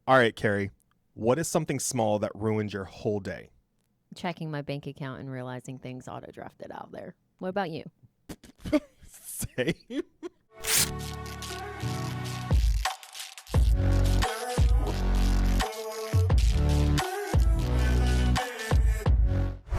All right, Carrie, what is something small that ruined your whole day? Checking my bank account and realizing things auto drafted out there. What about you? Same.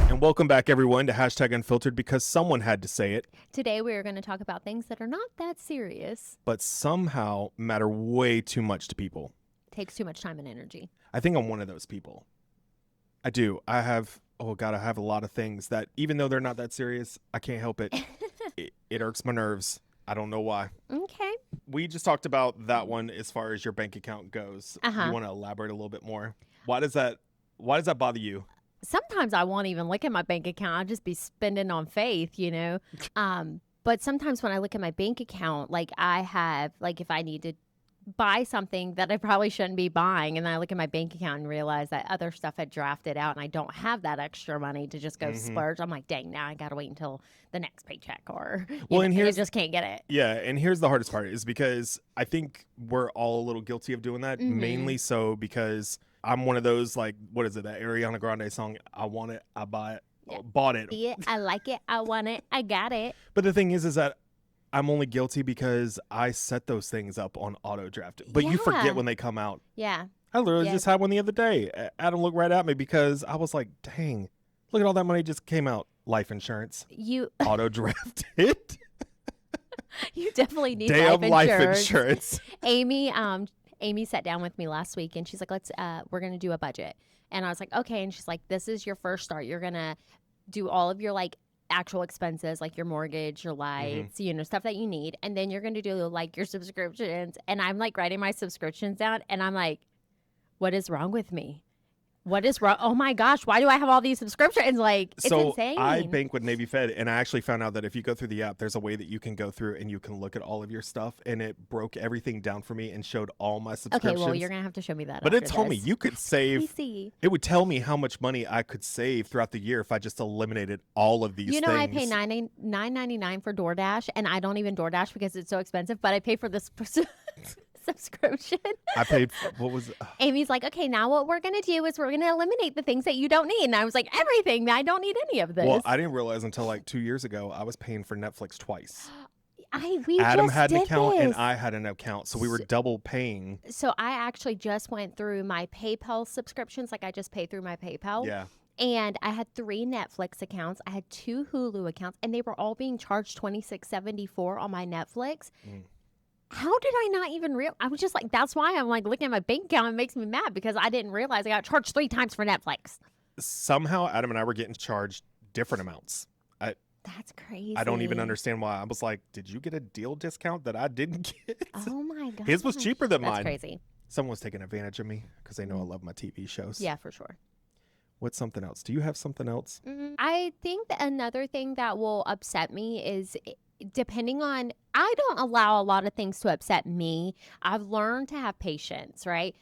And welcome back, everyone, to Hashtag Unfiltered because someone had to say it, Today we are going to talk about things that are not that serious. but somehow matter way too much to people. Takes too much time and energy. I think I'm one of those people. I do. I have a lot of things that even though they're not that serious, I can't help it. It irks my nerves. I don't know why. Okay. We just talked about that one as far as your bank account goes. Uh-huh. You want to elaborate a little bit more? Why does that bother you? Sometimes I won't even look at my bank account. I'll just be spending on faith, But sometimes when I look at my bank account, like I have, like if I need to buy something that I probably shouldn't be buying, and then I look at my bank account and realize that other stuff had drafted out and I don't have that extra money to just go splurge. I'm like, dang, now I got to wait until the next paycheck or and I just can't get it. Yeah, and here's the hardest part is because I think we're all a little guilty of doing that, mainly so because I'm one of those, like, what is it, that Ariana Grande song, I want it, I buy it, bought it. Yeah, I like it, I want it, I got it. But the thing is that I'm only guilty because I set those things up on auto draft. But you forget when they come out. Yeah. I literally just had one the other day. Adam looked right at me because I was like, dang, look at all that money just came out. Life insurance. You auto drafted. You definitely need Damn life insurance. Amy sat down with me last week and she's like, we're going to do a budget. And I was like, okay. And she's like, this is your first start. You're going to do all of your like actual expenses, like your mortgage, your lights, stuff that you need. And then you're going to do like your subscriptions. And I'm like writing my subscriptions down and I'm like, what is wrong with me? What is wrong? Oh my gosh, why do I have all these subscriptions? Like, it's insane. I bank with Navy Fed, and I actually found out that if you go through the app, there's a way that you can go through and you can look at all of your stuff, and it broke everything down for me and showed all my subscriptions. Okay, well, you're going to have to show me that. But it told me you could save. Crazy. It would tell me how much money I could save throughout the year if I just eliminated all of these things. I pay $9.99 for DoorDash, and I don't even DoorDash because it's so expensive, but I pay for this subscription. I paid, what was it? Amy's like, okay, now what we're going to do is we're going to eliminate the things that you don't need. And I was like, everything. I don't need any of this. Well, I didn't realize until like 2 years ago, I was paying for Netflix twice. We Adam just had an did account this. and I had an account. So we were double paying. So I actually just went through my PayPal subscriptions. Like I just pay through my PayPal. Yeah. And I had 3 Netflix accounts. I had 2 Hulu accounts, and they were all being charged $26.74 on my Netflix. How did I not even realize? I was just like, that's why I'm like looking at my bank account. It makes me mad because I didn't realize I got charged 3 times for Netflix. Somehow Adam and I were getting charged different amounts. That's crazy. I don't even understand why. I was like, did you get a deal discount that I didn't get? Oh my God. His was cheaper than mine. That's crazy. Someone was taking advantage of me because they know I love my TV shows. Yeah, for sure. What's something else? Do you have something else? I think that another thing that will upset me is depending on, I don't allow a lot of things to upset me. I've learned to have patience, right?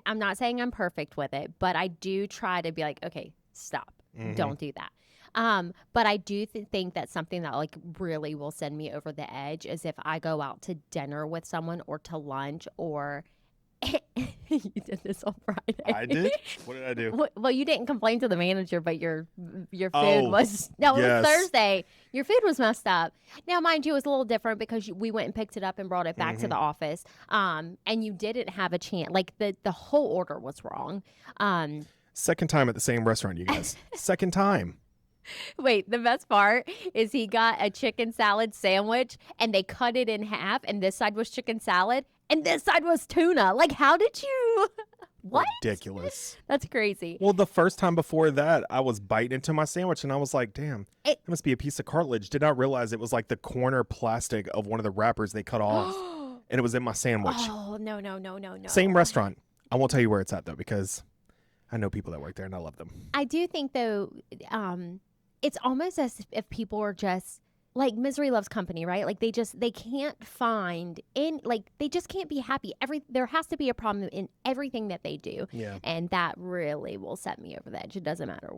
I'm not saying I'm perfect with it, but I do try to be like, okay, stop. Don't do that. But I do think that something that like really will send me over the edge is if I go out to dinner with someone or to lunch or you did this on Friday. I did? What did I do? Well, you didn't complain to the manager, but your food was... No, it yes. was Thursday. Your food was messed up. Now, mind you, it was a little different because we went and picked it up and brought it back to the office. And you didn't have a chance. Like, the whole order was wrong. Second time at the same restaurant, you guys. Second time. Wait, the best part is he got a chicken salad sandwich, and they cut it in half, and this side was chicken salad, and this side was tuna. Like, how did you... What? Ridiculous. That's crazy. Well, the first time before that, I was biting into my sandwich, and I was like, damn, it must be a piece of cartilage. Did not realize it was like the corner plastic of one of the wrappers they cut off, and it was in my sandwich. Oh, no. Same restaurant. I won't tell you where it's at, though, because I know people that work there, and I love them. I do think, though, it's almost as if people are just... Like misery loves company, right? Like they can't find they just can't be happy. There has to be a problem in everything that they do. Yeah. And that really will set me over the edge. It doesn't matter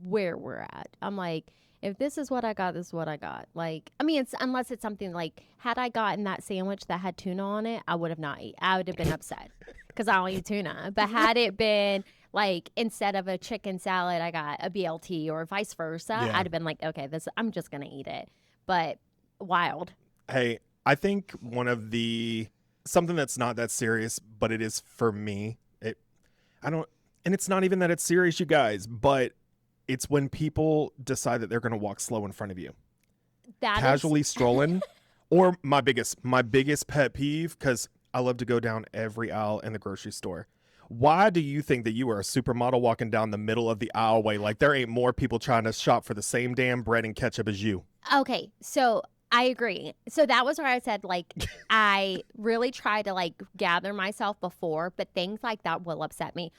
where we're at. I'm like, if this is what I got, this is what I got. Like, I mean, it's unless it's something like, had I gotten that sandwich that had tuna on it, I would have not eat. I would have been upset because I don't eat tuna. But had it been like instead of a chicken salad, I got a BLT or vice versa, Yeah. I'd have been like, okay, I'm just gonna eat it. But wild. Hey, I think something that's not that serious, but it is for me. And it's not even that it's serious, you guys, but it's when people decide that they're going to walk slow in front of you, That casually strolling. Or my biggest pet peeve, because I love to go down every aisle in the grocery store. Why do you think that you are a supermodel walking down the middle of the aisleway like there ain't more people trying to shop for the same damn bread and ketchup as you? Okay, so I agree. So that was where I said, like, I really try to, like, gather myself before, but things like that will upset me.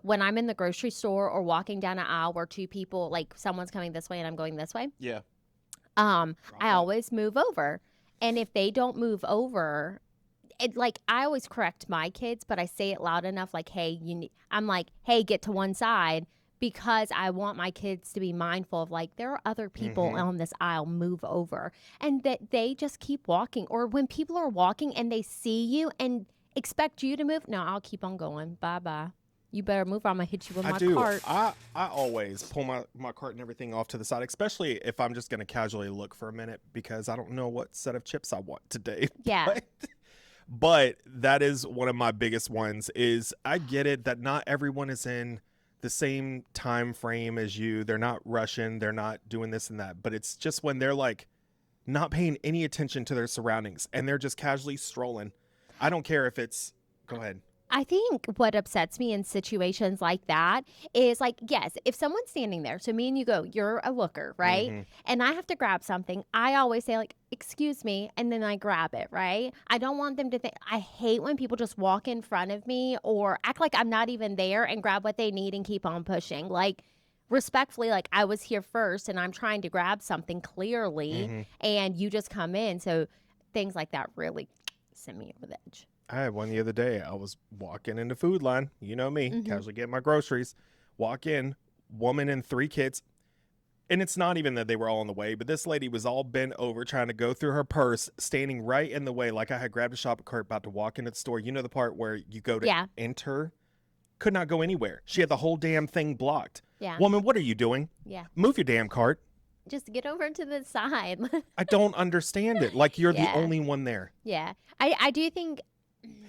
When I'm in the grocery store or walking down an aisle where two people, like, someone's coming this way and I'm going this way, Yeah. I always move over. And if they don't move over, I always correct my kids, but I say it loud enough, like, hey, I'm like, hey, get to one side. Because I want my kids to be mindful of, like, there are other people on this aisle, move over. And that they just keep walking. Or when people are walking and they see you and expect you to move, no, I'll keep on going. Bye-bye. You better move or I'm going to hit you with my cart. I always pull my cart and everything off to the side, especially if I'm just going to casually look for a minute because I don't know what set of chips I want today. Yeah. But that is one of my biggest ones is I get it that not everyone is in the same time frame as you. They're not rushing. They're not doing this and that. But it's just when they're like not paying any attention to their surroundings and they're just casually strolling. I don't care if it's, go ahead. I think what upsets me in situations like that is, like, yes, if someone's standing there, so me and you go, you're a looker, right? And I have to grab something. I always say, like, excuse me, and then I grab it, right? I don't want them to think, I hate when people just walk in front of me or act like I'm not even there and grab what they need and keep on pushing. Like, respectfully, like, I was here first and I'm trying to grab something clearly and you just come in. So things like that really send me over the edge. I had one the other day. I was walking in the food line. You know me, casually getting my groceries. Walk in, woman and 3 kids. And it's not even that they were all in the way, but this lady was all bent over trying to go through her purse, standing right in the way. Like I had grabbed a shopping cart about to walk into the store. You know the part where you go to enter? Could not go anywhere. She had the whole damn thing blocked. Yeah. Woman, what are you doing? Yeah. Move your damn cart. Just get over to the side. I don't understand it. Like you're the only one there. Yeah. I do think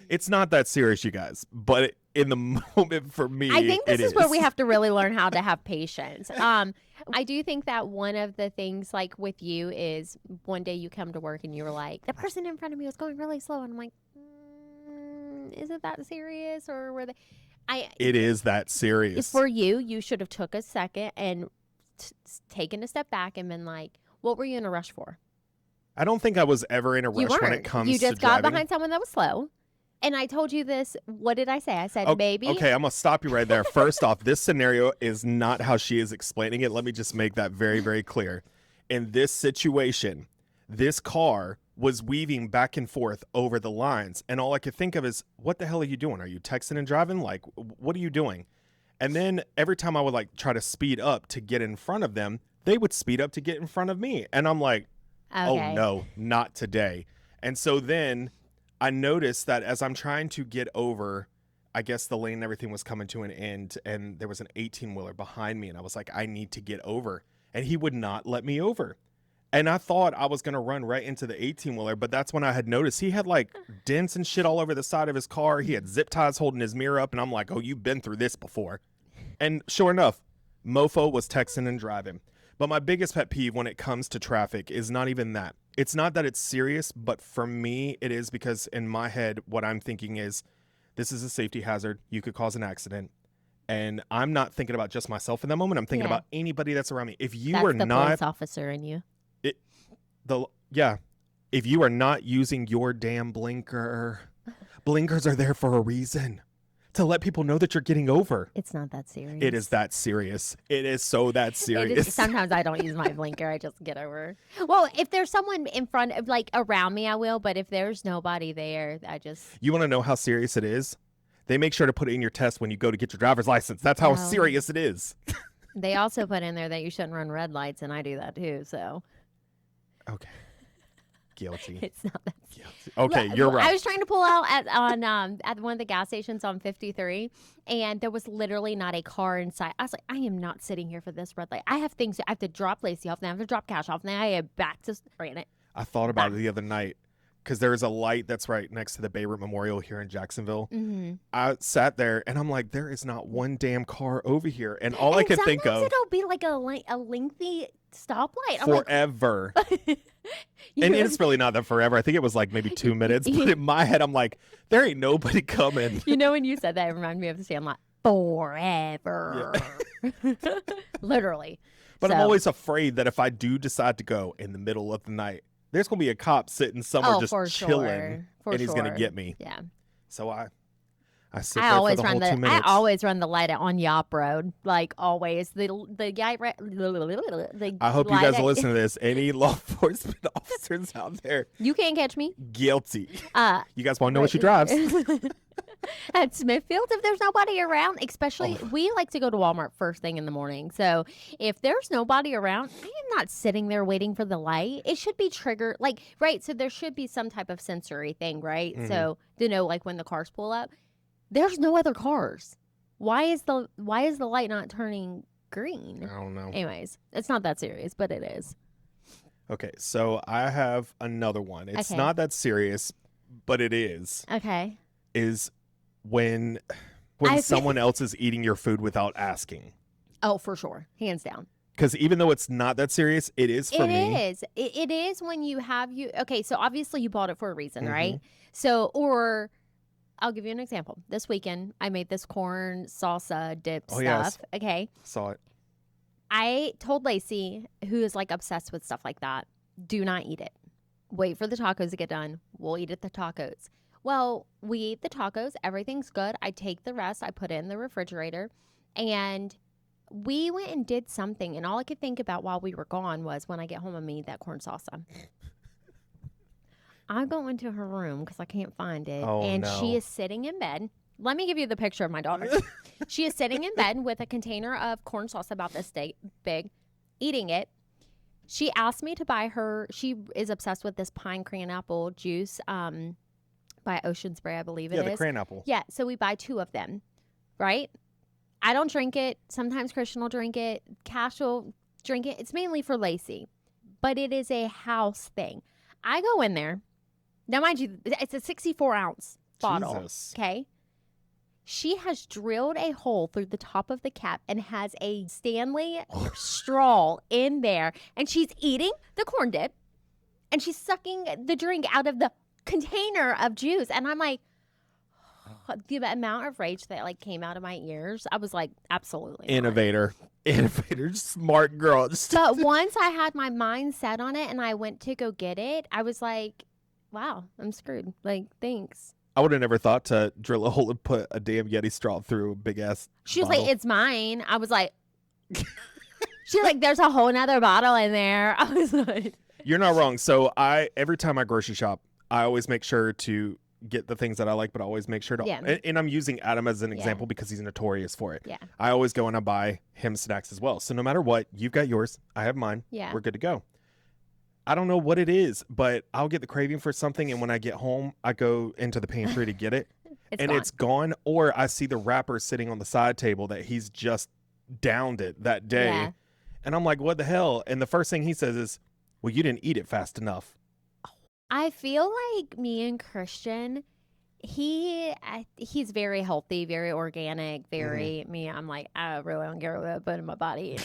it's not that serious, you guys, but in the moment for me, I think this is where we have to really learn how to have patience. I do think that one of the things, like with you, is one day you come to work and you were like, the person in front of me was going really slow, and I'm like, is it that serious, or were they? It is that serious. For you, you should have took a second and taken a step back and been like, what were you in a rush for? I don't think I was ever in a rush when it comes to You just driving. got behind someone that was slow. And I told you this. What did I say? I said, maybe. Okay, I'm going to stop you right there. First off, this scenario is not how she is explaining it. Let me just make that very, very clear. In this situation, this car was weaving back and forth over the lines. And all I could think of is, what the hell are you doing? Are you texting and driving? Like, what are you doing? And then every time I would like try to speed up to get in front of them, they would speed up to get in front of me. And I'm like, oh no, not today. And so then I noticed that as I'm trying to get over, I guess the lane and everything was coming to an end and there was an 18-wheeler behind me and I was like, I need to get over. And he would not let me over. And I thought I was going to run right into the 18-wheeler, but that's when I had noticed he had like dents and shit all over the side of his car. He had zip ties holding his mirror up and I'm like, oh, you've been through this before. And sure enough, mofo was texting and driving. But my biggest pet peeve when it comes to traffic is not even that. It's not that it's serious, but for me, it is because in my head, what I'm thinking is this is a safety hazard. You could cause an accident. And I'm not thinking about just myself in that moment. I'm thinking about anybody that's around me. If you are the not police officer in you. If you are not using your damn blinker, blinkers are there for a reason. To let people know that you're getting over. It's not that serious. It is that serious. It is so that serious. Sometimes I don't use my blinker. I just get over. Well, if there's someone in front of, like, around me, I will. But if there's nobody there, I just... You want to know how serious it is? They make sure to put it in your test when you go to get your driver's license. That's how serious it is. They also put in there that you shouldn't run red lights, and I do that too. So Okay. Guilty. it's not that. Guilty. Okay, Look, you're I right. was trying to pull out at one of the gas stations on 53, and there was literally not a car inside. I was like, I am not sitting here for this red light. I have things. I have to drop Lacey off, then I have to drop Cash off, and then I have back to Granite. I thought about it the other night because there's a light that's right next to the Beirut Memorial here in Jacksonville. Mm-hmm. I sat there and I'm like, there is not one damn car over here. And all I And could think sometimes of it'll be like a lengthy stoplight. I'm like, forever. you And know, it's really not that forever. I think it was like maybe 2 minutes. But in my head, I'm like, there ain't nobody coming. you know, when you said that, it reminded me of the Sandlot. Forever. Literally. But I'm So- always afraid that if I do decide to go in the middle of the night, there's going to be a cop sitting somewhere just for chilling. sure. For and he's going to sure. get me. Yeah. So I sit I there for always the run whole the 2 minutes. I always run the light on Yop Road, like always. The guy. The I hope you light guys at- are listening to this. Any law enforcement officers out there, You can't catch me. guilty. You guys want to know what she drives? At Smithfield, if there's nobody around, especially we like to go to Walmart first thing in the morning. So if there's nobody around, I am not sitting there waiting for the light. It should be triggered, like right. So there should be some type of sensory thing, right? Mhm. So to know like when the cars pull up, there's no other cars. Why is the light not turning green? I don't know. Anyways, it's not that serious, but it is. Okay, so I have another one. It's Okay. not that serious, but it is. Okay. Is when I- someone else is eating your food without asking. Oh, for sure, hands down. Because even though it's not that serious, it is for me. It is when you have okay, so obviously you bought it for a reason, Mhm. right? So, or I'll give you an example. This weekend, I made this corn salsa dip Oh, stuff. yes. Okay. Saw it. I told Lacey, who is like obsessed with stuff like that, do not eat it. Wait for the tacos to get done. We'll eat at the tacos. Well, we eat the tacos. Everything's good. I take the rest. I put it in the refrigerator. And we went and did something. And all I could think about while we were gone was when I get home, I'm going to eat that corn salsa. I go into her room because I can't find it. Oh, and no. she is sitting in bed. Let me give you the picture of my daughter. She is sitting in bed with a container of corn salsa about this big, eating it. She asked me to buy her. She is obsessed with this pine cran apple juice by Ocean Spray, I believe it Yeah, is. the cran apple. Yeah, so we buy 2 of them, right? I don't drink it. Sometimes Christian will drink it. Cash will drink it. It's mainly for Lacey, but it is a house thing. I go in there. Now, mind you, it's a 64-ounce bottle. Jesus. Okay. She has drilled a hole through the top of the cap and has a Stanley straw in there. And she's eating the corn dip and she's sucking the drink out of the container of juice. And I'm like, the amount of rage that like came out of my ears, I was like, absolutely not. Innovator, smart girl. But once I had my mind set on it and I went to go get it, I was like, wow, I'm screwed. Like, thanks. I would have never thought to drill a hole and put a damn Yeti straw through a big ass. She was bottle. like, it's mine. I was like, she's like, there's a whole nother bottle in there. I was like, You're not wrong. So every time I grocery shop, I always make sure to get the things that I like, but I always make sure to. Yeah. And I'm using Adam as an Yeah. example because he's notorious for it. yeah, I always go and I buy him snacks as well. So no matter what, you've got yours, I have mine. yeah. We're good to go. I don't know what it is, but I'll get the craving for something, and when I get home, I go into the pantry to get it, and gone. it's gone. Or I see the wrapper sitting on the side table that he's just downed it that day, Yeah. and I'm like, "What the hell?" And the first thing he says is, "Well, you didn't eat it fast enough." I feel like me and Christian, he's very healthy, very organic, very me. I'm like, I really don't care what I put in my body.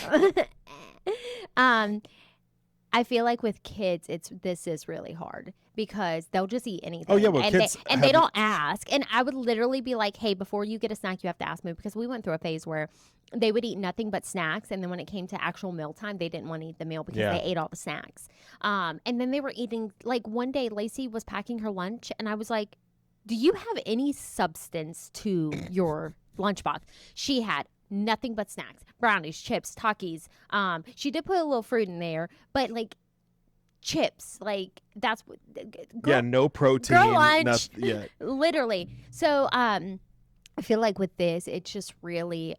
I feel like with kids, this is really hard because they'll just eat anything. Oh, yeah, well, and kids they have- don't ask. And I would literally be like, hey, before you get a snack, you have to ask me, because we went through a phase where they would eat nothing but snacks, and then when it came to actual mealtime, they didn't want to eat the meal because Yeah. they ate all the snacks. And then they were eating, like one day Lacey was packing her lunch, and I was like, do you have any substance to your lunchbox? She had nothing but snacks, brownies, chips, Takis. She did put a little fruit in there, but like chips, like that's what. Yeah, no protein. girl lunch. Yeah, Literally. So I feel like with this, it's really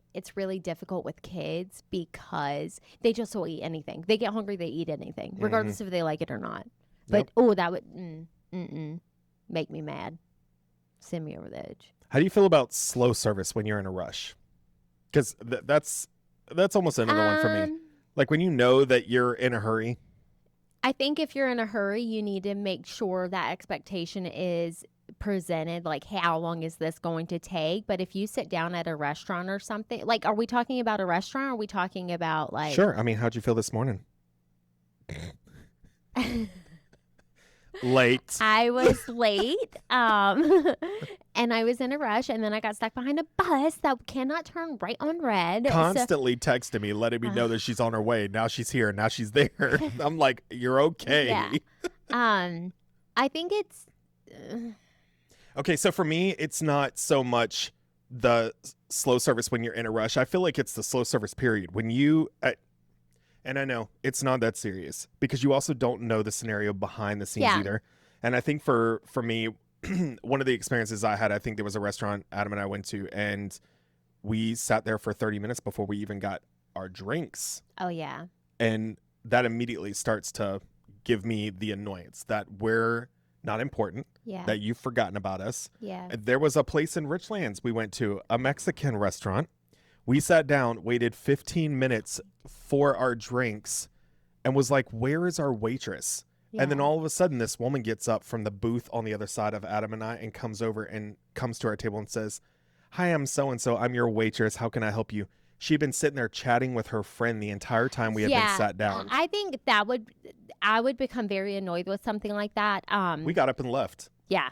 difficult with kids because they just will eat anything. They get hungry, they eat anything, Mm-hmm. regardless if they like it or not. Yep. But oh, that would make me mad. Send me over the edge. How do you feel about slow service when you're in a rush? Because that's almost another one for me. Um, Like when you know that you're in a hurry. I think if you're in a hurry, you need to make sure that expectation is presented, like how long is this going to take. But if you sit down at a restaurant or something, like, are we talking about a restaurant, or are we talking about like Sure. I mean, how'd you feel this morning? Late. I was late, and I was in a rush, and then I got stuck behind a bus that cannot turn right on red. Constantly texting me, letting me know that she's on her way. Now she's here. Now she's there. I'm like, you're okay. Yeah. I think it's Okay, so for me, it's not so much the slow service when you're in a rush. I feel like it's the slow service period. And I know it's not that serious because you also don't know the scenario behind the scenes Yeah. either. And I think for me, one of the experiences I had, I think there was a restaurant Adam and I went to, and we sat there for 30 minutes before we even got our drinks. oh yeah. And that immediately starts to give me the annoyance that we're not important, Yeah. that you've forgotten about us. Yeah. There was a place in Richlands we went to, a Mexican restaurant. We sat down, waited 15 minutes for our drinks, and was like, where is our waitress? And then Yeah. all of a sudden, this woman gets up from the booth on the other side of Adam and I and comes over and comes to our table and says, hi, I'm so-and-so. I'm your waitress. How can I help you? She'd been sitting there chatting with her friend the entire time we had been sat down. I think I would become very annoyed with something like that. We got up and left. Yeah,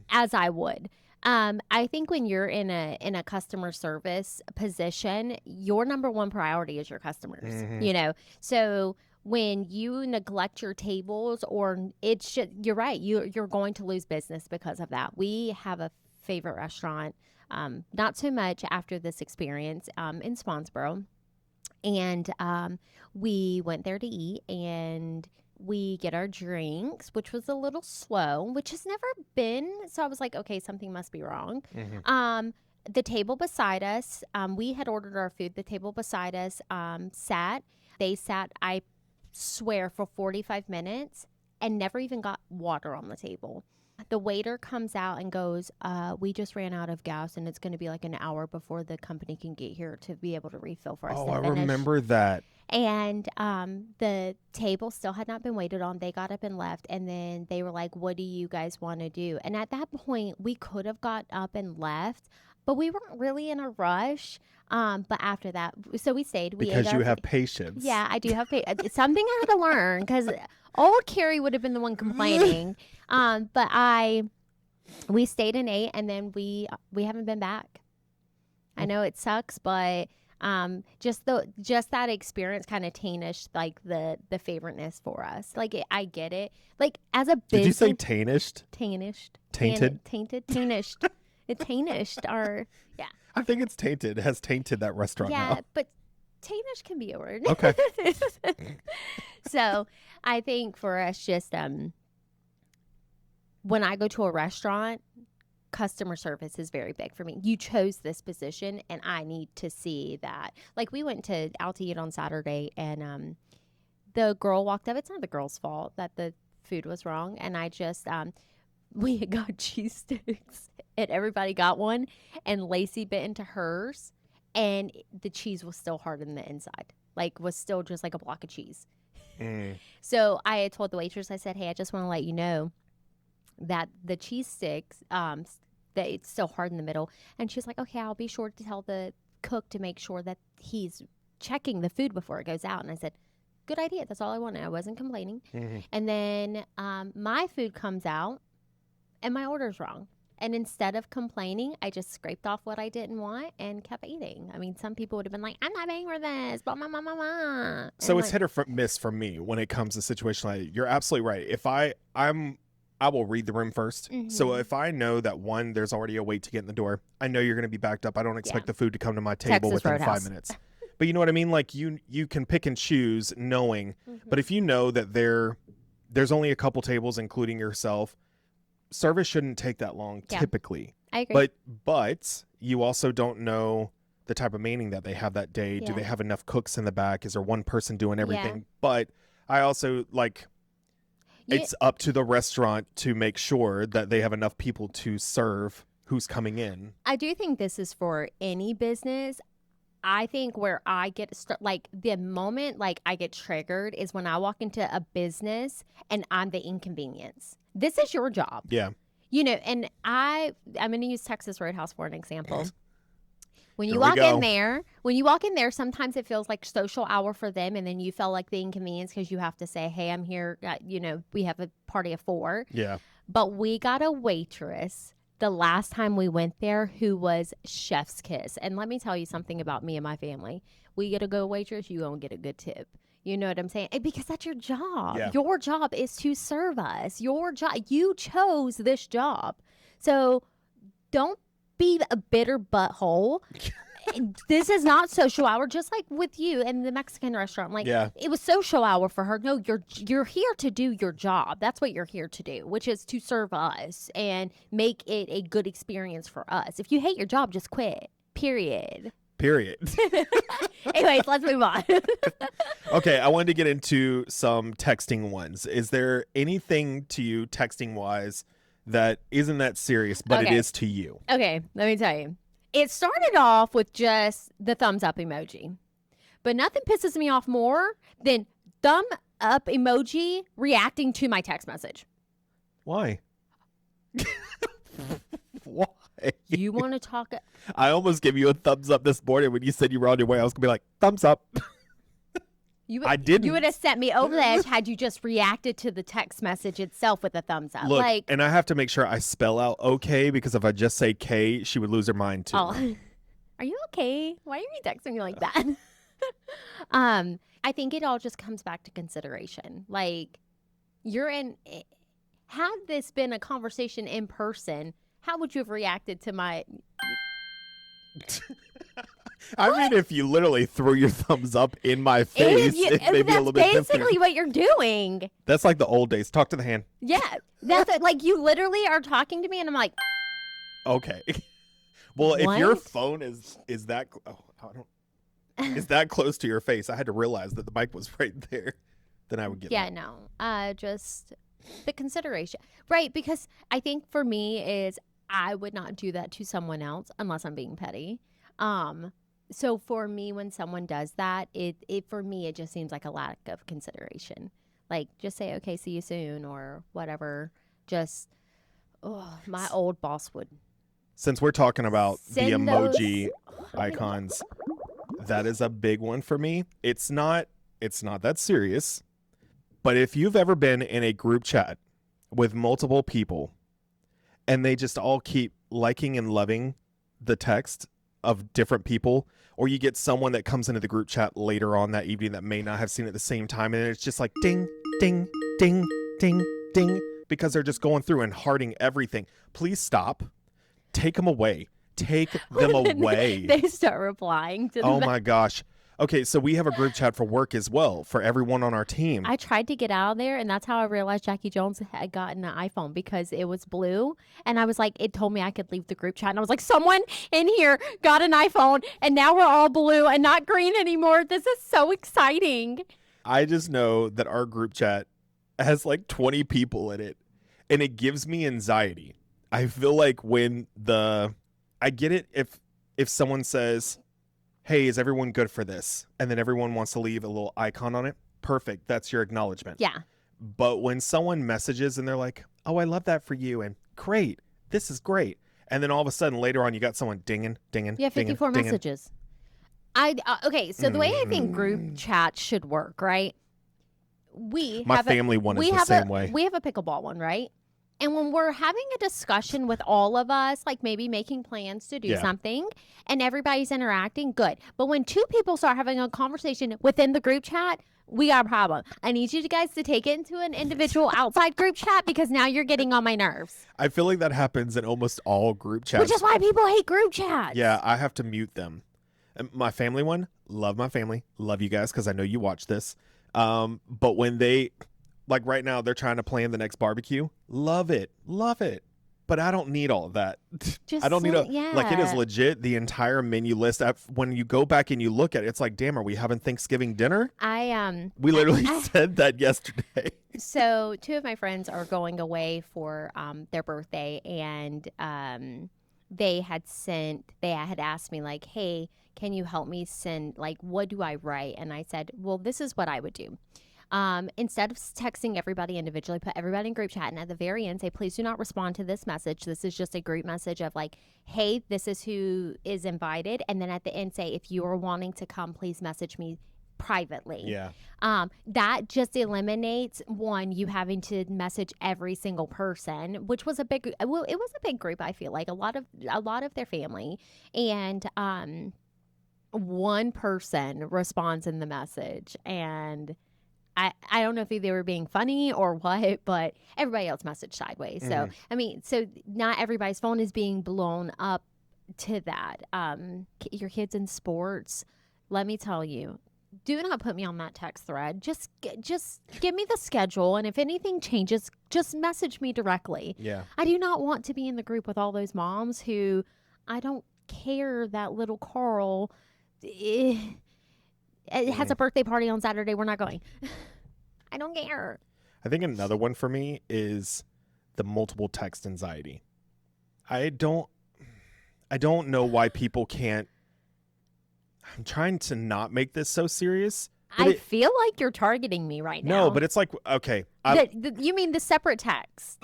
as I would. I think when you're in a customer service position, your number one priority is your customers. Mhm. You know, so when you neglect your tables, or it's just, you're right, you're going to lose business because of that. We have a favorite restaurant, not so much after this experience, in Spawnsboro, and we went there to eat, and we get our drinks, which was a little slow, which has never been. So I was like, okay, something must be wrong. Mhm. The table beside us, we had ordered our food. The table beside us they sat, I swear, for 45 minutes and never even got water on the table. The waiter comes out and goes, we just ran out of gas, and it's going to be like an hour before the company can get here to be able to refill for us. Oh, to I finish. remember that. And the table still had not been waited on. They got up and left, and then they were like, what do you guys want to do? And at that point, we could have got up and left, but we weren't really in a rush. But after that, so we stayed. We Because ate you our have patience. Yeah, I do have it's something I had to learn, because old Carrie would have been the one complaining. But we stayed and ate, and then we haven't been back. I know it sucks, but just that experience kind of tarnished like the favoriteness for us. Like I get it. Like as a business, Did you say tarnished? tarnished, Tainted? tarnished. It tarnished our I think it's tainted. It has tainted that restaurant yeah, now. but tarnished can be a word. Okay. So I think for us, just when I go to a restaurant, customer service is very big for me. You chose this position, and I need to see that. Like we went out to eat on Saturday, and the girl walked up. It's not the girl's fault that the food was wrong, and I just we had got cheese sticks, and everybody got one, and Lacey bit into hers, and the cheese was still hard in the inside, like was still just like a block of cheese. Mm. So I had told the waitress, I said, hey, I just want to let you know that the cheese sticks, that it's still hard in the middle. And she was like, okay, I'll be sure to tell the cook to make sure that he's checking the food before it goes out. And I said, good idea. That's all I wanted. I wasn't complaining. Mhm. And then my food comes out, and my order's wrong. And instead of complaining, I just scraped off what I didn't want and kept eating. I mean, some people would have been like, I'm not paying for this, blah, blah, blah, blah, blah. So And it's like, hit or miss for me when it comes to a situation like that. You're absolutely right. If I will read the room first. So Mhm. if I know that one, there's already a wait to get in the door, I know you're going to be backed up. I don't expect Yeah. the food to come to my table Texas within Roadhouse. 5 minutes. But you know what I mean? Like you can pick and choose knowing. Mhm. But if you know that there's only a couple tables, including yourself, service shouldn't take that long Yeah. typically. I agree. But you also don't know the type of manning that they have that day. Do Yeah. they have enough cooks in the back? Is there one person doing Yeah. everything? But I also like You, it's up to the restaurant to make sure that they have enough people to serve who's coming in. I do think this is for any business. I think where I get like the moment like I get triggered is when I walk into a business and I'm the inconvenience. This is your job. Yeah. You know, and I'm going to use Texas Roadhouse for an example. When you Here we walk in there, sometimes it feels like social hour for them, and then you feel like the inconvenience because you have to say, "Hey, I'm here." You know, we have a party of 4. Yeah. But we got a waitress the last time we went there who was chef's kiss. And let me tell you something about me and my family. We get a good waitress, you gonna get a good tip. You know what I'm saying? Because that's your job. Yeah. Your job is to serve us. Your job. You chose this job. So don't be a bitter butthole. This is not social hour, just like with you and the Mexican restaurant. Like, Yeah. it was social hour for her. No, you're here to do your job. That's what you're here to do, which is to serve us and make it a good experience for us. If you hate your job, just quit. Period. Anyways, let's move on. Okay, I wanted to get into some texting ones. Is there anything to you texting wise that isn't that serious, but it is to you? Okay, let me tell you. It started off with just the thumbs up emoji. But nothing pisses me off more than thumb up emoji reacting to my text message. Why? Why? You want to talk? I almost gave you a thumbs up this morning when you said you were on your way. I was going to be like, thumbs up. I didn't. You would have sent me over the edge had you just reacted to the text message itself with a thumbs up. Look, and I have to make sure I spell out okay, because if I just say K, she would lose her mind too. Oh. Are you okay? Why are you texting me like that? I think it all just comes back to consideration. Like, had this been a conversation in person, how would you have reacted to my... I mean, if you literally threw your thumbs up in my face, it may be a little bit different. That's basically what you're doing. That's like the old days. Talk to the hand. Yeah. That's like you literally are talking to me and I'm like... Okay. Well, What? if your phone is that... Oh, I don't... is that close to your face, I had to realize that the mic was right there. Then I would get Yeah, no. Just the consideration. Right, because I think for me is I would not do that to someone else unless I'm being petty. So for me, when someone does that, it for me, it just seems like a lack of consideration. Like, just say, okay, see you soon or whatever. Just, my old boss would. Since we're talking about the Send emoji icons, that is a big one for me. It's not that serious. But if you've ever been in a group chat with multiple people and they just all keep liking and loving the text of different people, or you get someone that comes into the group chat later on that evening that may not have seen it at the same time, and it's just like ding, ding, ding, ding, ding, because they're just going through and hearting everything. Please stop. Take them away. Take them away. They start replying to them. Oh my gosh. Okay, so we have a group chat for work as well, for everyone on our team. I tried to get out of there, and that's how I realized Jackie Jones had gotten an iPhone, because it was blue. And I was like, it told me I could leave the group chat. And I was like, someone in here got an iPhone, and now we're all blue and not green anymore. This is so exciting. I just know that our group chat has like 20 people in it, and it gives me anxiety. I feel like I get it if someone says, hey, is everyone good for this? And then everyone wants to leave a little icon on it. Perfect. That's your acknowledgement. Yeah. But when someone messages and they're like, oh, I love that for you, and great, this is great. And then all of a sudden later on, you got someone dinging. Yeah, 54 dinging. messages. Okay, so the way I think group chat should work, right? My family one is the same way. We have a pickleball one, right? And when we're having a discussion with all of us, like maybe making plans to do something, and everybody's interacting, good. But when 2 people start having a conversation within the group chat, we got a problem. I need you guys to take it into an individual outside group chat, because now you're getting on my nerves. I feel like that happens in almost all group chats. Which is why people hate group chats. Yeah, I have to mute them. And my family one, love my family. Love you guys because I know you watch this. But when they... Like right now, they're trying to plan the next barbecue. Love it. Love it. but I don't need all of that. Just I don't need like, it is yeah. legit the entire menu list. When you go back and you look at it, it's like, damn, are we having Thanksgiving dinner? We literally said that yesterday. So 2 of my friends are going away for their birthday, and they had asked me like, hey, can you help me send, like, what do I write? And I said, well, this is what I would do. Instead of texting everybody individually, put everybody in group chat, and at the very end say, please do not respond to this message. This is just a group message of like, hey, this is who is invited. And then at the end say, if you are wanting to come, please message me privately. Yeah. That just eliminates you having to message every single person, which was it was a big group. I feel like a lot of their family, and one person responds in the message, and I don't know if they were being funny or what, but everybody else messaged sideways. So, I mean, so not everybody's phone is being blown up to that. Your kids in sports, let me tell you, do not put me on that text thread. Just give me the schedule, and if anything changes, just message me directly. Yeah. I do not want to be in the group with all those moms who, I don't care that little Carl it has a birthday party on Saturday. We're not going. I don't care. I think another one for me is the multiple text anxiety. I don't know why people can't. I'm trying to not make this so serious. I feel like you're targeting me right now. No, but it's like, okay. You mean the separate text?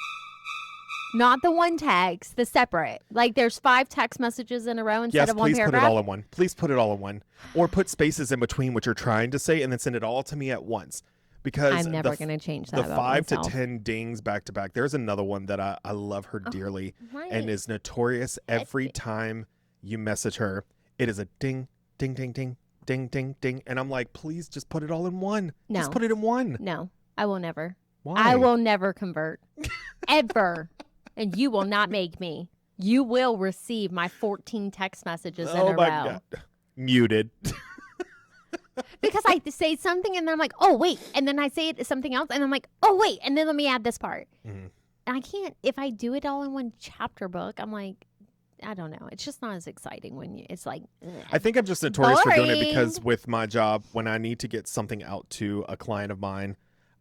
Not the one text, the separate. Like there's 5 text messages in a row instead of one paragraph. Yes, please put it all in one. Please put it all in one. Or put spaces in between what you're trying to say and then send it all to me at once. Because I'm never going to change that. The 5 to 10 dings back to back. There's another one that I love her dearly and is notorious every time you message her. It is a ding, ding, ding, ding, ding, ding, ding. And I'm like, please just put it all in one. No. Just put it in one. No, I will never. Why? I will never convert. Ever. And you will not make me. You will receive my 14 text messages in a row. Oh, my God. Muted. Because I say something and then I'm like, oh, wait. And then I say something else and I'm like, oh, wait. And then let me add this part. And I can't, if I do it all in one chapter book, I'm like, I don't know. It's just not as exciting when it's like. I think I'm just notorious for doing it because with my job, when I need to get something out to a client of mine,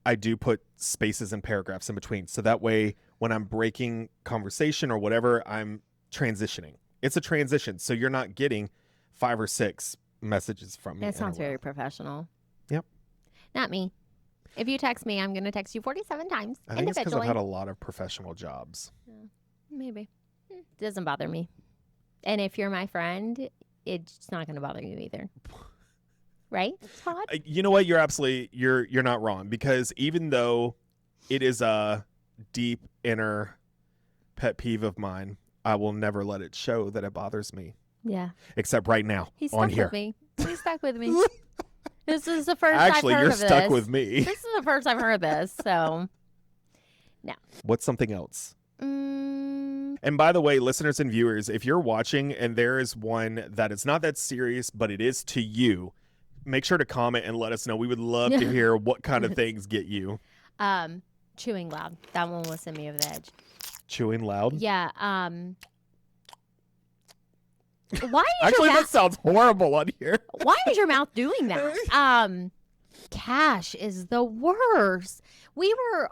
I do put spaces and paragraphs in between. So that way, when I'm breaking conversation or whatever, I'm transitioning. It's a transition. So you're not getting 5 or 6 messages from me. That sounds very professional. Yep. Not me. If you text me, I'm going to text you 47 times I think it's because I've had a lot of professional jobs. Yeah, maybe. It doesn't bother me. And if you're my friend, it's not going to bother you either. Right, Todd? You know what? You're not wrong, because even though it is a deep inner pet peeve of mine, I will never let it show that it bothers me. Yeah. Except right now on here. He's stuck with me. This is the first I've heard of this. Actually, you're stuck with me. This is the first I've heard this, so no. What's something else? And by the way, listeners and viewers, if you're watching and there is one that is not that serious, but it is to you, make sure to comment and let us know. We would love to hear what kind of things get you. Chewing loud. That one will send me over the edge. Chewing loud? Yeah. Why is Actually, that sounds horrible on here. Why is your mouth doing that? Cash is the worst. We were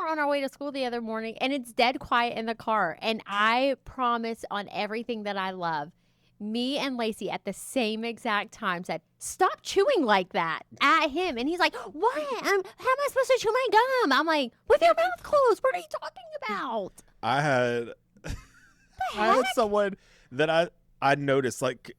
on our way to school the other morning, and it's dead quiet in the car. And I promise on everything that I love, me and Lacey at the same exact time said, "Stop chewing like that" at him. And he's like, "What? How am I supposed to chew my gum?" I'm like, "With your mouth closed. What are you talking about?" I had someone that I noticed, like,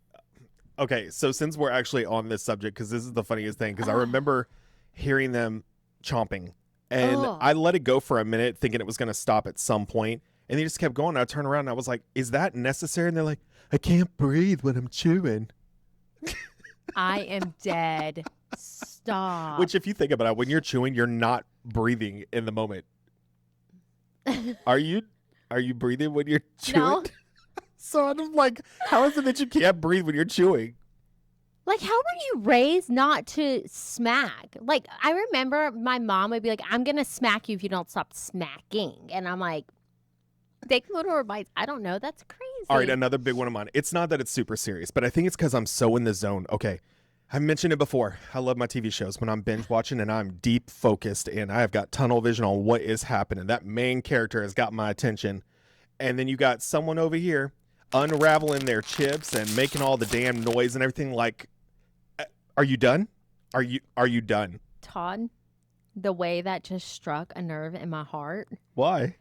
okay, so since we're actually on this subject, because this is the funniest thing, because I remember hearing them chomping, and I let it go for a minute thinking it was going to stop at some point, and they just kept going. I turned around and I was like, is that necessary? And they're like, I can't breathe when I'm chewing. I am dead. Stop. Which, if you think about it, when you're chewing, you're not breathing in the moment. Are you breathing when you're chewing? No. So I'm like, how is it that you can't breathe when you're chewing? Like, how were you raised not to smack? Like, I remember my mom would be like, I'm going to smack you if you don't stop smacking. And I'm like, Daikimora bites. I don't know. That's crazy. All right, another big one of mine. It's not that it's super serious, but I think it's because I'm so in the zone. Okay, I've mentioned it before. I love my TV shows when I'm binge watching and I'm deep focused and I have got tunnel vision on what is happening. That main character has got my attention. And then you got someone over here unraveling their chips and making all the damn noise and everything. Like, are you done? Are you done? Todd, the way that just struck a nerve in my heart Why?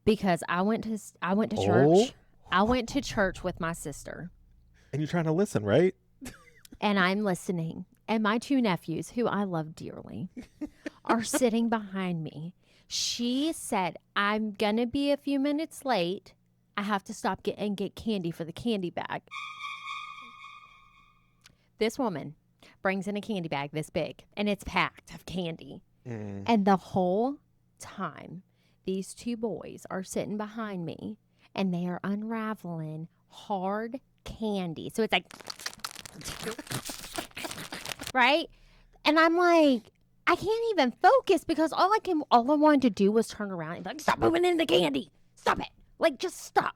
because I went to Oh. church. I went to church with my sister, And you're trying to listen, right? and I'm listening. And my two nephews, who I love dearly, are sitting behind me. She said, "I'm gonna be a few minutes late. I have to stop and get candy for the candy bag." This woman brings in a candy bag this big, and it's packed of candy. And the whole time, these two boys are sitting behind me, and they are unraveling hard candy. So it's like, right? And I'm like, I can't even focus because all I wanted to do was turn around and be like, "Stop moving in the candy. Stop it. Like, just stop."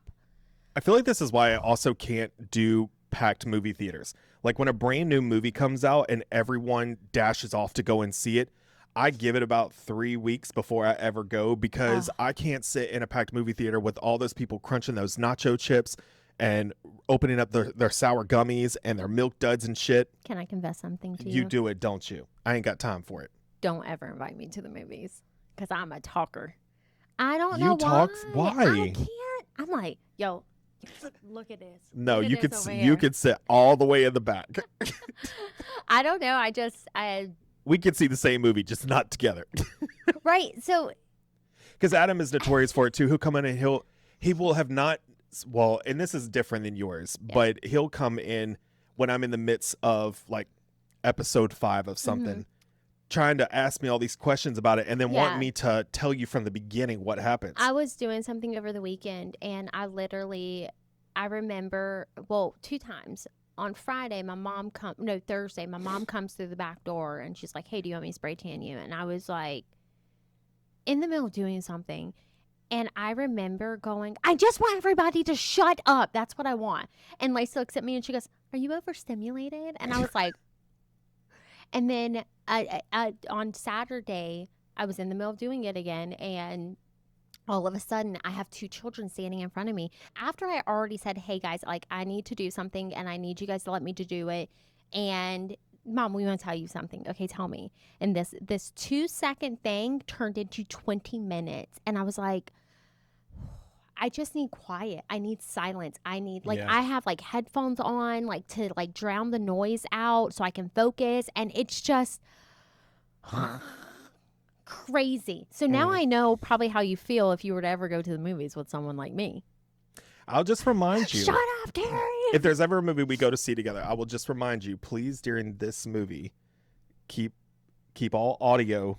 I feel like this is why I also can't do packed movie theaters. Like when a brand new movie comes out and everyone dashes off to go and see it, I give it about 3 weeks before I ever go because I can't sit in a packed movie theater with all those people crunching those nacho chips and opening up their sour gummies and their milk duds and shit. Can I confess something to you? You do it, don't you? I ain't got time for it. Don't ever invite me to the movies because I'm a talker. I don't You know talk- why. why? I can't. I'm like, yo, look at this. No, Look at you this could over you here. could sit all the way in the back. I don't know. We could see the same movie, just not together. Right. So Because Adam is notorious for it too. He'll come in and he will have not. Well, and this is different than yours, but he'll come in when I'm in the midst of like episode 5 of something, trying to ask me all these questions about it, and then want me to tell you from the beginning what happens. I was doing something over the weekend, and I remember, well, 2 times. On Friday, Thursday, my mom comes through the back door, and she's like, "Hey, do you want me to spray tan you?" And I was like, in the middle of doing something. And I remember going, "I just want everybody to shut up. That's what I want." And Lacey looks at me and she goes, "Are you overstimulated?" And I was like, and then on Saturday, I was in the middle of doing it again. And all of a sudden, I have 2 children standing in front of me. After I already said, "Hey, guys, like, I need to do something and I need you guys to let me to do it." And Mom, we want to tell you something. Okay, tell me. And this 2-second thing turned into 20 minutes. And I was like, I just need quiet. I need silence. I need, like, I have like headphones on, like, to like drown the noise out so I can focus. And it's just crazy. So now I know probably how you feel if you were to ever go to the movies with someone like me. I'll just remind you. Shut up, Terry. If there's ever a movie we go to see together, I will just remind you, please, during this movie, keep all audio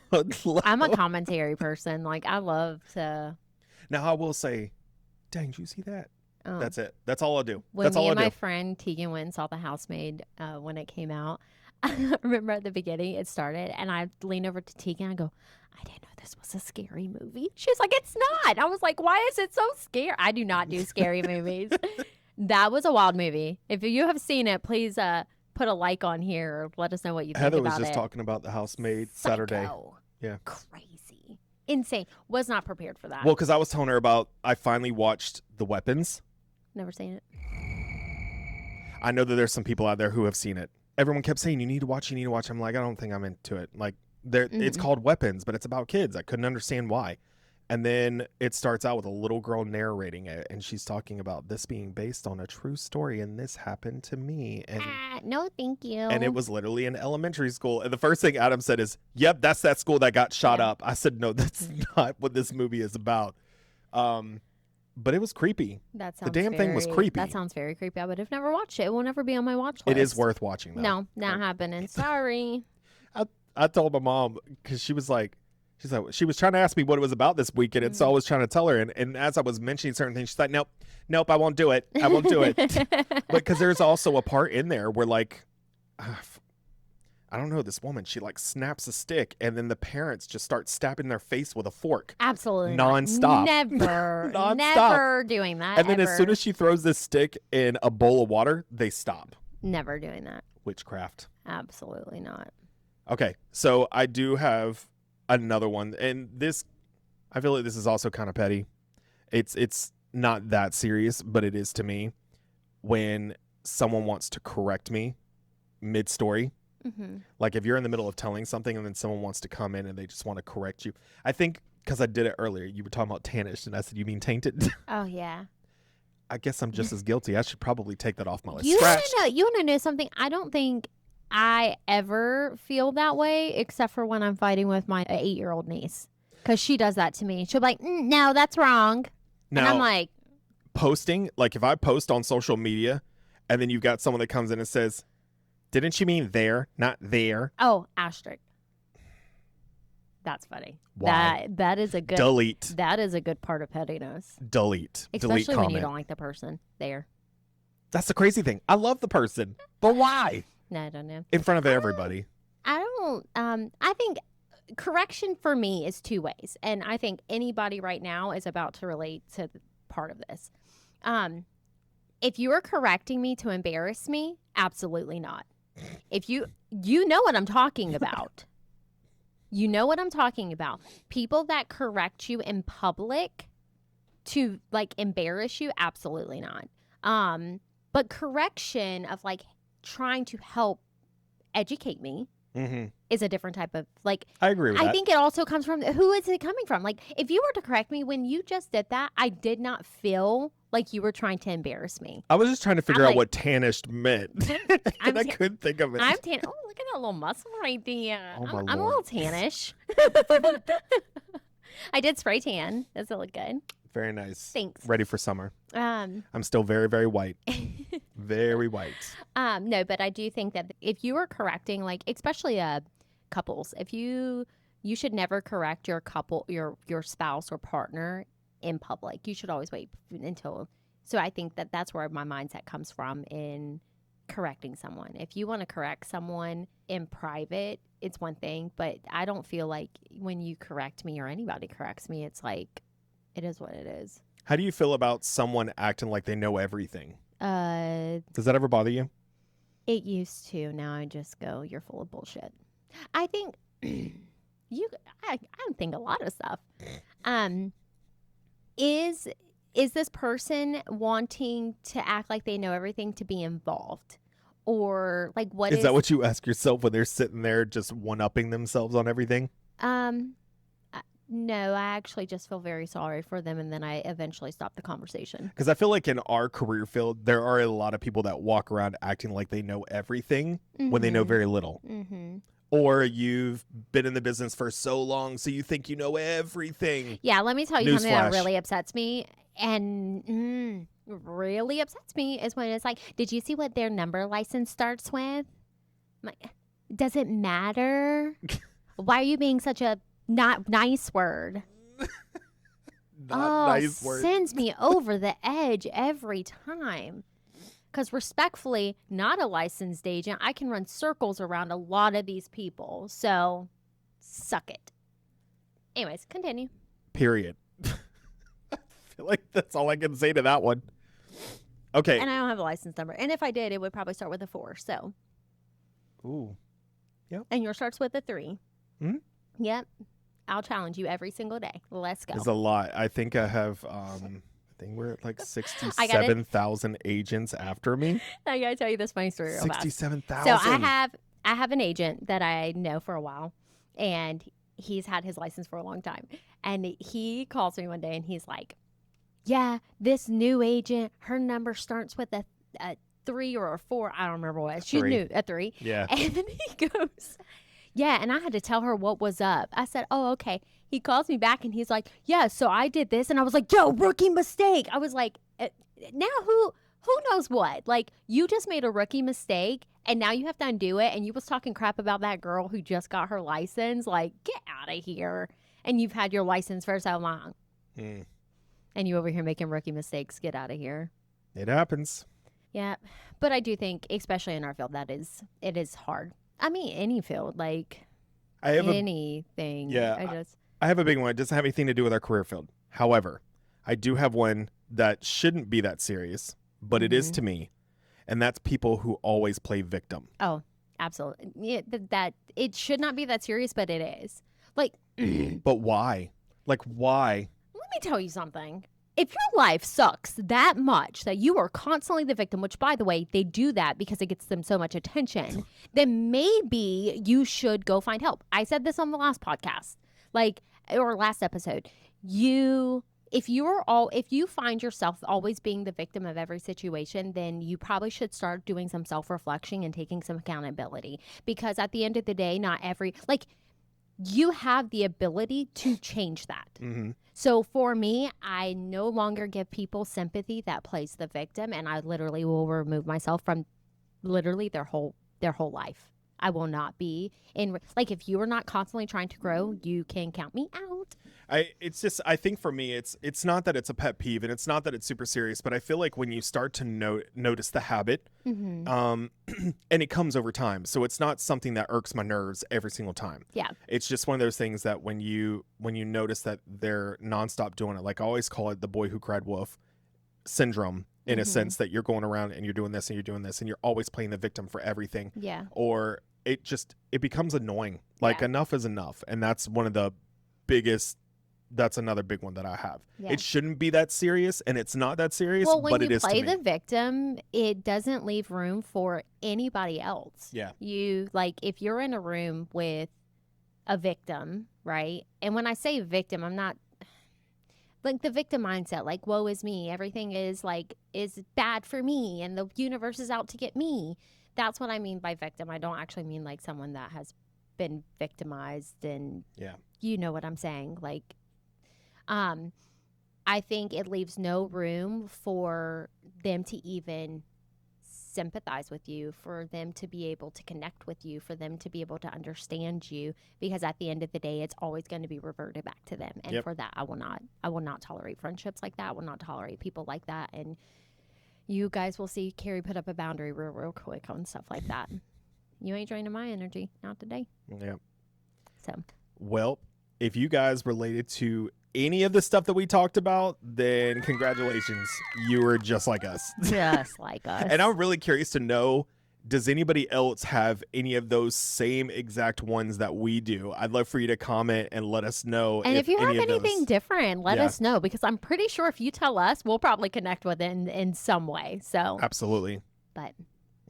low. I'm a commentary person. Like, I love to. Now, I will say, dang, did you see that? Oh. That's it. That's all I do. When That's me all I and do. my friend Tegan went and saw The Housemaid when it came out, I remember at the beginning it started, and I leaned over to Tegan and I go, "I didn't know this was a scary movie." She was like, "It's not." I was like, "Why is it so scary?" I do not do scary movies. That was a wild movie. If you have seen it, please put a like on here or let us know what you think Heather about it. was just talking about The Housemaid Saturday. Psycho. Yeah. Crazy. Insane. Was not prepared for that. Well, because I was telling her about, I finally watched The Weapons. Never seen it. I know that there's some people out there who have seen it. Everyone kept saying, you need to watch. I'm like, I don't think I'm into it. Like, it's called Weapons, but it's about kids. I couldn't understand why. And then it starts out with a little girl narrating it, and she's talking about this being based on a true story, and this happened to me. And no, thank you. And it was literally in elementary school. And the first thing Adam said is, "Yep, that's that school that got shot up." I said, "No, that's not what this movie is about." But it was creepy. That sounds the damn thing was creepy. That sounds very creepy. I would have never watched it. It will never be on my watch list. It is worth watching, though. No, not happening. Sorry. I told my mom, because she was trying to ask me what it was about this weekend, and so I was trying to tell her. And as I was mentioning certain things, she's like, "Nope, I won't do it. I won't do it." But because there's also a part in there where, like, I don't know, this woman, she like snaps a stick and then the parents just start stabbing their face with a fork. Absolutely Nonstop. not. Never, Nonstop. never doing that. And then ever. as soon as she throws this stick in a bowl of water, they stop. Never doing that. Witchcraft. Absolutely not. Okay, so I do have another one, and this, I feel like this is also kind of petty. It's not that serious, but it is to me. When someone wants to correct me mid-story, like if you're in the middle of telling something and then someone wants to come in and they just want to correct you. I think because I did it earlier, you were talking about tarnished, and I said, you mean tainted? Oh, yeah. I guess I'm just as guilty. I should probably take that off my list. You want to know something? I don't think I ever feel that way except for when I'm fighting with my 8-year-old niece, because she does that to me. She'll be like, no, that's wrong. Now, and I'm like, posting, like if I post on social media and then you've got someone that comes in and says, didn't you mean there, not there? oh, asterisk. That's funny. Why? That is a good Delete. That is a good part of pettiness. Delete. Especially Delete when comment. you don't like the person there. That's the crazy thing. I love the person, but why? No, I don't know. In front of everybody. I think correction for me is two ways. And I think anybody right now is about to relate to part of this. If you are correcting me to embarrass me, absolutely not. If you know what I'm talking about. You know what I'm talking about. People that correct you in public to like embarrass you, absolutely not. But correction of like trying to help educate me is a different type of like. I agree with that. I think it also comes from who is it coming from? Like if you were to correct me when you just did that, I did not feel like you were trying to embarrass me. I was just trying to figure out what tarnished meant. And I couldn't think of it. I'm tan. Oh, look at that little muscle right there. Oh, I'm a little tannish. I did spray tan. Does it look good? Very nice. Thanks. Ready for summer. I'm still very, very white. Very white. No, but I do think that if you are correcting, like especially couples, if you should never correct your couple, your spouse or partner in public. You should always wait until. So I think that that's where my mindset comes from in correcting someone. If you want to correct someone in private, it's one thing, but I don't feel like when you correct me or anybody corrects me, it's like it is what it is. How do you feel about someone acting like they know everything? Does that ever bother you? It used to. Now I just go, you're full of bullshit. I think I think a lot of stuff. Is this person wanting to act like they know everything to be involved? Or like what is that what you ask yourself when they're sitting there just one-upping themselves on everything? No, I actually just feel very sorry for them, and then I eventually stop the conversation. Because I feel like in our career field, there are a lot of people that walk around acting like they know everything when they know very little. Or you've been in the business for so long, so you think you know everything. Yeah, let me tell you something that Newsflash. really upsets me. And really upsets me is when it's like, did you see what their number license starts with? I'm like, does it matter? Why are you being such a not nice word? Nice word. Sends me over the edge every time. Because respectfully, not a licensed agent, I can run circles around a lot of these people. So, suck it. Anyways, continue. Period. I feel like that's all I can say to that one. Okay. And I don't have a license number. And if I did, it would probably start with a 4. So. Ooh. Yep. And yours starts with a 3. Hmm? Yep. I'll challenge you every single day. Let's go. There's a lot. I think I have... I think we're at like 67,000 agents after me. I gotta tell you this funny story real fast. 67,000. So I have an agent that I know for a while, and he's had his license for a long time. And he calls me one day and he's like, yeah, this new agent, her number starts with a 3 or a 4. I don't remember what. She's new, a 3. Yeah. And then he goes, yeah, and I had to tell her what was up. I said, oh, okay. He calls me back and he's like, yeah, so I did this. And I was like, yo, rookie mistake. I was like, now who knows what? Like, you just made a rookie mistake and now you have to undo it. And you was talking crap about that girl who just got her license. Like, get out of here. And you've had your license for so long. And you over here making rookie mistakes. Get out of here. It happens. Yeah. But I do think, especially in our field, it is hard. I mean, any field, like I have anything. yeah, I have a big one. It doesn't have anything to do with our career field. However, I do have one that shouldn't be that serious, but it is to me, and that's people who always play victim. Oh, absolutely. Yeah, that it should not be that serious, but it is. Like, But why? Like, why? let me tell you something. If your life sucks that much that you are constantly the victim, which by the way, they do that because it gets them so much attention, then maybe you should go find help. I said this on the last podcast, or last episode. If you find yourself always being the victim of every situation, then you probably should start doing some self-reflection and taking some accountability. Because at the end of the day, you have the ability to change that. Mm-hmm. So for me, I no longer give people sympathy that plays the victim, and I literally will remove myself from literally their whole life. I will not be if you are not constantly trying to grow, you can count me out. I think for me, it's not that it's a pet peeve and it's not that it's super serious, but I feel like when you start to notice the habit, and it comes over time. So it's not something that irks my nerves every single time. Yeah. It's just one of those things that when you notice that they're nonstop doing it, like I always call it the boy who cried wolf syndrome, in a sense that you're going around and you're doing this and you're doing this and you're always playing the victim for everything. Yeah. Or it becomes annoying. Like enough is enough. And that's that's another big one that I have. Yeah. It shouldn't be that serious, and it's not that serious, well, when but you it is to me. play the victim, it doesn't leave room for anybody else. Yeah. If you're in a room with a victim, right? And when I say victim, I'm not like the victim mindset, like woe is me. Everything is bad for me and the universe is out to get me. That's what I mean by victim. I don't actually mean like someone that has been victimized and you know what I'm saying. I think it leaves no room for them to even sympathize with you, for them to be able to connect with you, for them to be able to understand you, because at the end of the day, it's always going to be reverted back to them. And for that, I will not tolerate friendships like that. I will not tolerate people like that. And you guys will see Carrie put up a boundary real quick on stuff like that. You ain't draining my energy, not today. Yeah. So, well, if you guys related to any of the stuff that we talked about, then congratulations. You were just like us. Just like us. And I'm really curious to know, does anybody else have any of those same exact ones that we do? I'd love for you to comment and let us know. And if you have anything different, let us know, because I'm pretty sure if you tell us, we'll probably connect with it in some way. So absolutely. But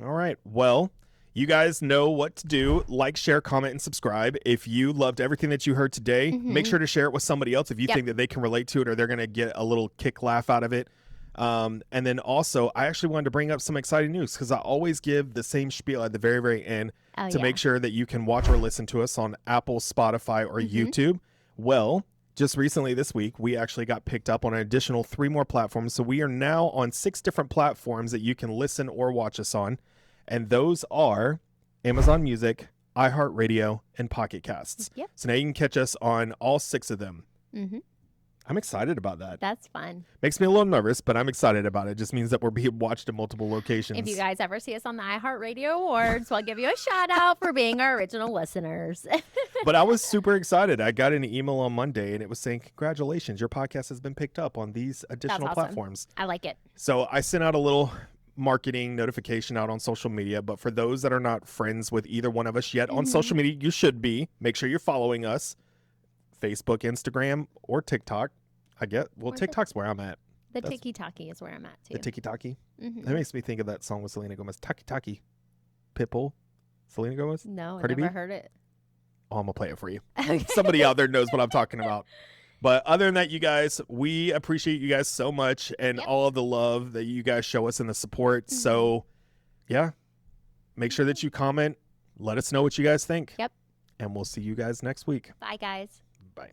all right. Well, you guys know what to do. Like, share, comment, and subscribe. If you loved everything that you heard today, make sure to share it with somebody else if you think that they can relate to it or they're going to get a little laugh out of it. And then also, I actually wanted to bring up some exciting news because I always give the same spiel at the very, very end to make sure that you can watch or listen to us on Apple, Spotify, or YouTube. Well, just recently this week, we actually got picked up on an additional 3 more platforms. So we are now on 6 different platforms that you can listen or watch us on. And those are Amazon Music, iHeartRadio, and Pocket Casts. Yep. So now you can catch us on all 6 of them. I'm excited about that. That's fun. Makes me a little nervous, but I'm excited about it. It just means that we're being watched in multiple locations. If you guys ever see us on the iHeartRadio Awards, we'll give you a shout out for being our original listeners. But I was super excited. I got an email on Monday, and it was saying, congratulations, your podcast has been picked up on these additional platforms. I like it. So I sent out a little marketing notification out on social media, but for those that are not friends with either one of us yet on social media, you should be. Make sure you're following us. Facebook, Instagram, or TikTok. TikTok's where I'm at. The tiki-taki is where I'm at, too. The tiki-taki? That makes me think of that song with Selena Gomez. Taki-taki. Pitbull. Selena Gomez? No, Cardi I never B? heard it. Oh, I'm going to play it for you. Okay. Somebody out there knows what I'm talking about. But other than that, you guys, we appreciate you guys so much and all of the love that you guys show us and the support. So, yeah, make sure that you comment. Let us know what you guys think. Yep. And we'll see you guys next week. Bye, guys. Bye.